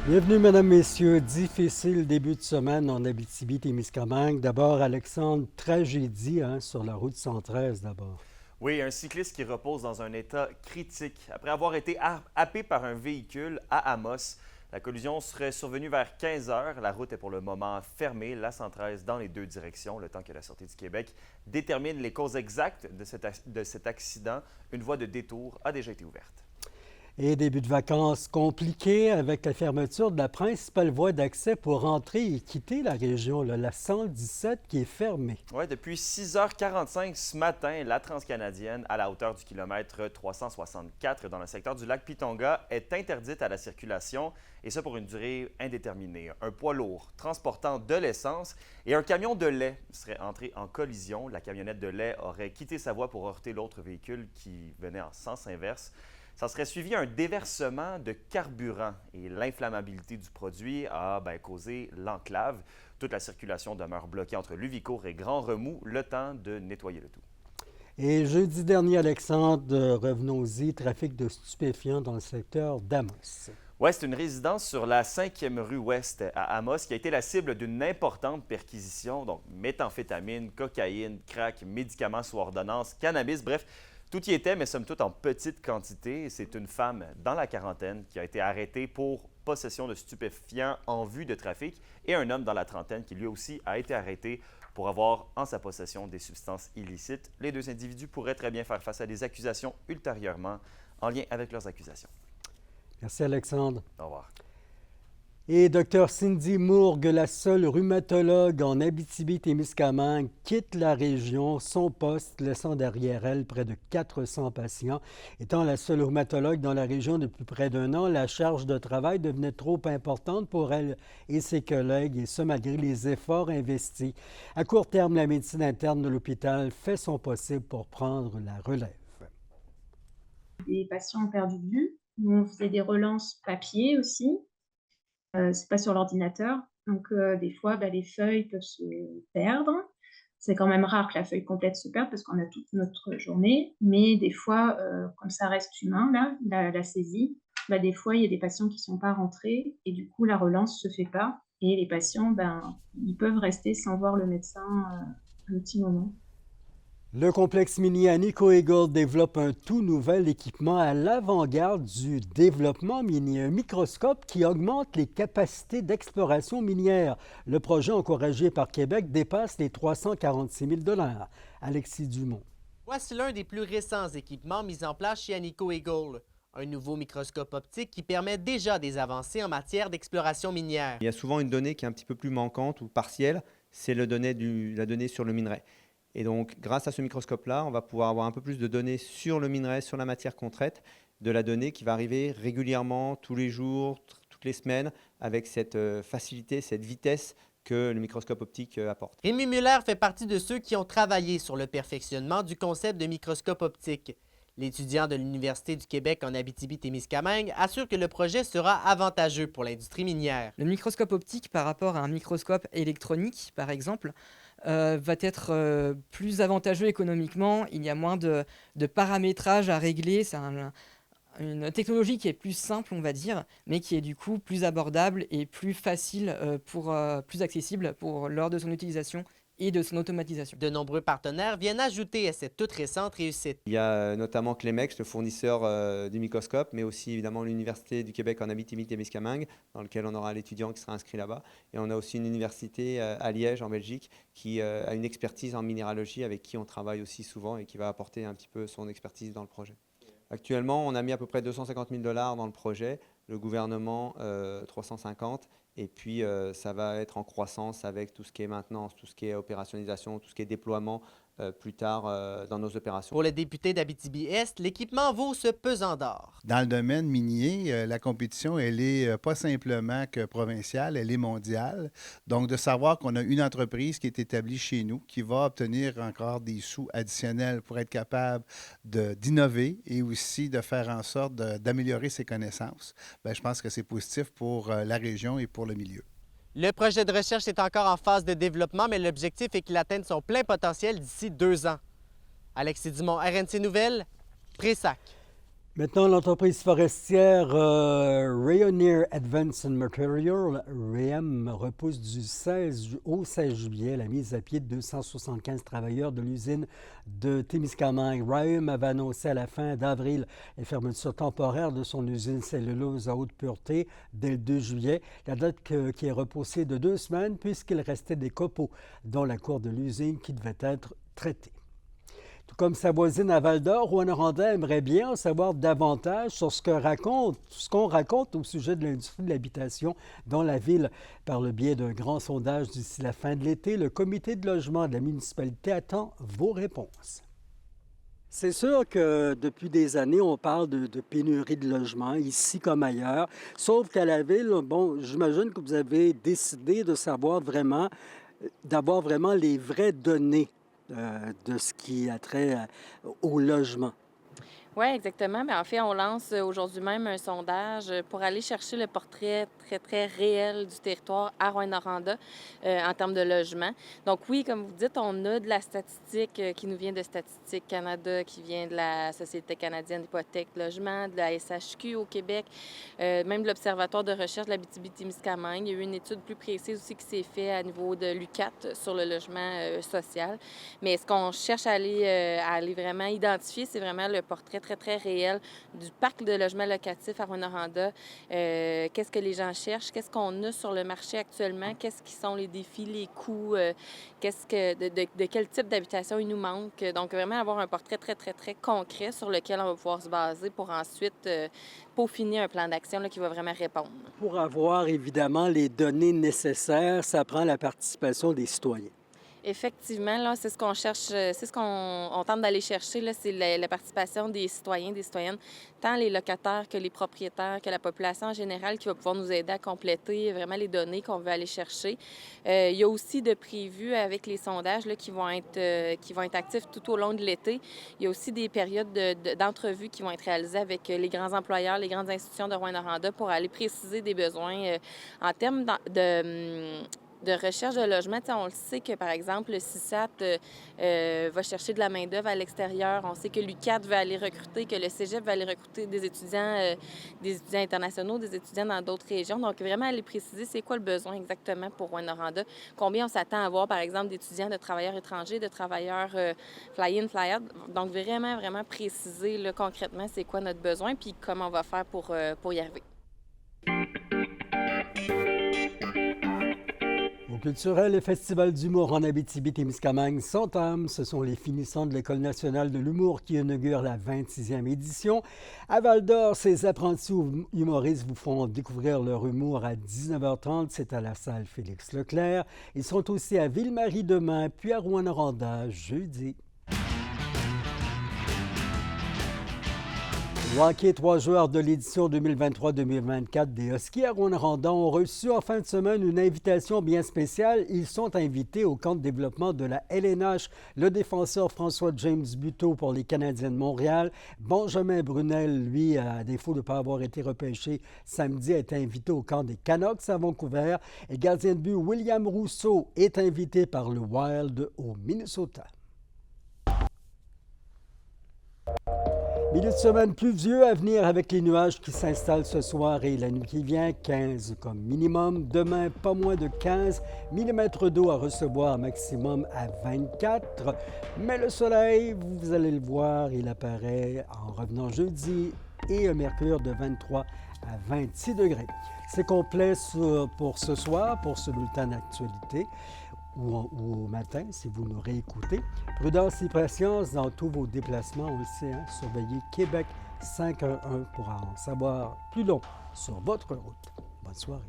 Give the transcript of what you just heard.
Bienvenue, mesdames, messieurs. Difficile début de semaine en Abitibi-Témiscamingue. D'abord, Alexandre, tragédie sur la route 113 d'abord. Oui, un cycliste qui repose dans un état critique. Après avoir été happé par un véhicule à Amos, la collision serait survenue vers 15 heures. La route est pour le moment fermée, la 113 dans les deux directions, le temps que la Sûreté du Québec détermine les causes exactes de cet accident. Une voie de détour a déjà été ouverte. Et début de vacances compliqué avec la fermeture de la principale voie d'accès pour entrer et quitter la région, la 117 qui est fermée. Oui, depuis 6h45 ce matin, la transcanadienne, à la hauteur du kilomètre 364 dans le secteur du lac Pitonga, est interdite à la circulation, et ce pour une durée indéterminée. Un poids lourd transportant de l'essence et un camion de lait seraient entrés en collision. La camionnette de lait aurait quitté sa voie pour heurter l'autre véhicule qui venait en sens inverse. Ça serait suivi un déversement de carburant et l'inflammabilité du produit a causé l'enclave. Toute la circulation demeure bloquée entre Luvicourt et Grand Remous, le temps de nettoyer le tout. Et jeudi dernier, Alexandre, revenons-y, trafic de stupéfiants dans le secteur d'Amos. Oui, c'est une résidence sur la 5e rue Ouest à Amos qui a été la cible d'une importante perquisition. Donc, méthamphétamine, cocaïne, crack, médicaments sous ordonnance, cannabis, bref, tout y était, mais somme toute en petite quantité. C'est une femme dans la quarantaine qui a été arrêtée pour possession de stupéfiants en vue de trafic et un homme dans la trentaine qui lui aussi a été arrêté pour avoir en sa possession des substances illicites. Les deux individus pourraient très bien faire face à des accusations ultérieurement en lien avec leurs accusations. Merci, Alexandre. Au revoir. Et Dr Cindy Mourgue, la seule rhumatologue en Abitibi-Témiscamingue, quitte la région, son poste, laissant derrière elle près de 400 patients. Étant la seule rhumatologue dans la région depuis près d'un an, la charge de travail devenait trop importante pour elle et ses collègues, et ce malgré les efforts investis. À court terme, la médecine interne de l'hôpital fait son possible pour prendre la relève. Des patients ont perdu de vue. Nous, on faisait des relances papier aussi. C'est pas sur l'ordinateur. Donc, des fois, les feuilles peuvent se perdre. C'est quand même rare que la feuille complète se perde parce qu'on a toute notre journée. Mais des fois, comme ça reste humain, là, la saisie, des fois, il y a des patients qui sont pas rentrés et du coup, la relance se fait pas. Et les patients, ils peuvent rester sans voir le médecin un petit moment. Le complexe minier à Nico Eagle développe un tout nouvel équipement à l'avant-garde du développement minier, un microscope qui augmente les capacités d'exploration minière. Le projet encouragé par Québec dépasse les 346 000 $. Alexis Dumont. Voici l'un des plus récents équipements mis en place chez Anico Eagle. Un nouveau microscope optique qui permet déjà des avancées en matière d'exploration minière. Il y a souvent une donnée qui est un petit peu plus manquante ou partielle, c'est la donnée sur le minerai. Et donc, grâce à ce microscope-là, on va pouvoir avoir un peu plus de données sur le minerai, sur la matière qu'on traite, de la donnée qui va arriver régulièrement, tous les jours, toutes les semaines, avec cette facilité, cette vitesse que le microscope optique apporte. Rémi Muller fait partie de ceux qui ont travaillé sur le perfectionnement du concept de microscope optique. L'étudiant de l'Université du Québec en Abitibi-Témiscamingue assure que le projet sera avantageux pour l'industrie minière. Le microscope optique par rapport à un microscope électronique, par exemple, va être plus avantageux économiquement. Il y a moins de paramétrage à régler. C'est une technologie qui est plus simple, on va dire, mais qui est du coup plus abordable et plus facile, plus accessible lors de son utilisation et de son automatisation. De nombreux partenaires viennent ajouter à cette toute récente réussite. Il y a notamment Clemex, le fournisseur du microscope, mais aussi évidemment l'Université du Québec en Abitibi-Témiscamingue, dans lequel on aura l'étudiant qui sera inscrit là-bas. Et on a aussi une université à Liège, en Belgique, qui a une expertise en minéralogie, avec qui on travaille aussi souvent et qui va apporter un petit peu son expertise dans le projet. Actuellement, on a mis à peu près 250 000 $ dans le projet, le gouvernement 350 000 $. Et puis, ça va être en croissance avec tout ce qui est maintenance, tout ce qui est opérationnalisation, tout ce qui est déploiement plus tard dans nos opérations. Pour le député d'Abitibi-Est, l'équipement vaut ce pesant d'or. Dans le domaine minier, la compétition, elle est pas simplement que provinciale, elle est mondiale. Donc, de savoir qu'on a une entreprise qui est établie chez nous, qui va obtenir encore des sous additionnels pour être capable d'innover et aussi de faire en sorte d'améliorer ses connaissances, je pense que c'est positif pour la région et pour le milieu. Le projet de recherche est encore en phase de développement, mais l'objectif est qu'il atteigne son plein potentiel d'ici 2 ans. Alexis Dumont, RNC Nouvelles, Pressac. Maintenant, l'entreprise forestière Rayonier Advanced Material, RAM, repousse du 16 au 16 juillet la mise à pied de 275 travailleurs de l'usine de Témiscamingue. RAM avait annoncé à la fin d'avril la fermeture temporaire de son usine cellulose à haute pureté dès le 2 juillet. La date qui est repoussée de 2 semaines puisqu'il restait des copeaux dans la cour de l'usine qui devaient être traités. Tout comme sa voisine à Val-d'Or, Rouyn-Noranda aimerait bien en savoir davantage sur ce qu'on raconte au sujet de l'industrie de l'habitation dans la ville. Par le biais d'un grand sondage d'ici la fin de l'été, le comité de logement de la municipalité attend vos réponses. C'est sûr que depuis des années, on parle de pénurie de logements, ici comme ailleurs. Sauf qu'à la ville, bon, j'imagine que vous avez décidé de savoir vraiment, d'avoir vraiment les vraies données de ce qui a trait au logement. Oui, exactement. En fait, on lance aujourd'hui même un sondage pour aller chercher le portrait très, très réel du territoire à Rouyn-Noranda en termes de logement. Donc oui, comme vous dites, on a de la statistique qui nous vient de Statistique Canada, qui vient de la Société canadienne d'hypothèques logement, de la SHQ au Québec, même de l'Observatoire de recherche de l'Abitibi-Témiscamingue. Il y a eu une étude plus précise aussi qui s'est faite à niveau de l'UQAT sur le logement social. Mais ce qu'on cherche à aller vraiment identifier, c'est vraiment le portrait très, très réel du parc de logements locatifs à Rouyn-Noranda. Qu'est-ce que les gens cherchent? Qu'est-ce qu'on a sur le marché actuellement? Qu'est-ce qui sont les défis, les coûts? De quel type d'habitation il nous manque? Donc, vraiment avoir un portrait très, très, très concret sur lequel on va pouvoir se baser pour ensuite peaufiner un plan d'action là, qui va vraiment répondre. Pour avoir évidemment les données nécessaires, ça prend la participation des citoyens. Effectivement, là, c'est ce qu'on cherche, c'est ce qu'on tente d'aller chercher, là, c'est la participation des citoyens, des citoyennes, tant les locataires que les propriétaires, que la population en général qui va pouvoir nous aider à compléter vraiment les données qu'on veut aller chercher. Il y a aussi de prévus avec les sondages là, qui vont être actifs tout au long de l'été. Il y a aussi des périodes d'entrevues qui vont être réalisées avec les grands employeurs, les grandes institutions de Rouyn-Noranda pour aller préciser des besoins en termes de recherche de logement. On le sait que, par exemple, le CISAT va chercher de la main-d'œuvre à l'extérieur. On sait que l'UQAT va aller recruter, que le Cégep va aller recruter des étudiants internationaux, des étudiants dans d'autres régions. Donc, vraiment aller préciser c'est quoi le besoin exactement pour Rouyn-Noranda. Combien on s'attend à avoir, par exemple, d'étudiants, de travailleurs étrangers, de travailleurs fly-in, fly-out. Donc, vraiment, vraiment préciser là, concrètement c'est quoi notre besoin puis comment on va faire pour y arriver. Au culturel, le Festival d'humour en Abitibi-Témiscamingue s'entame. Ce sont les finissants de l'École nationale de l'humour qui inaugurent la 26e édition. À Val-d'Or, ces apprentis humoristes vous font découvrir leur humour à 19h30. C'est à la salle Félix-Leclerc. Ils sont aussi à Ville-Marie demain, puis à Rouyn-Noranda jeudi. Le hockey, 3 joueurs de l'édition 2023-2024 des Huskies à Rouyn-Noranda ont reçu en fin de semaine une invitation bien spéciale. Ils sont invités au camp de développement de la LNH. Le défenseur François-James Buteau pour les Canadiens de Montréal. Benjamin Brunel, lui, à défaut de ne pas avoir été repêché samedi, a été invité au camp des Canucks à Vancouver. Et gardien de but William Rousseau est invité par le Wild au Minnesota. Milieu de semaine pluvieux à venir avec les nuages qui s'installent ce soir et la nuit qui vient, 15 comme minimum. Demain, pas moins de 15 mm d'eau à recevoir, maximum à 24. Mais le soleil, vous allez le voir, il apparaît en revenant jeudi et un mercure de 23 à 26 degrés. C'est complet pour ce soir, pour ce bulletin d'actualité. Ou au matin, si vous nous réécoutez. Prudence et patience dans tous vos déplacements aussi. Surveillez Québec 511 pour en savoir plus long sur votre route. Bonne soirée.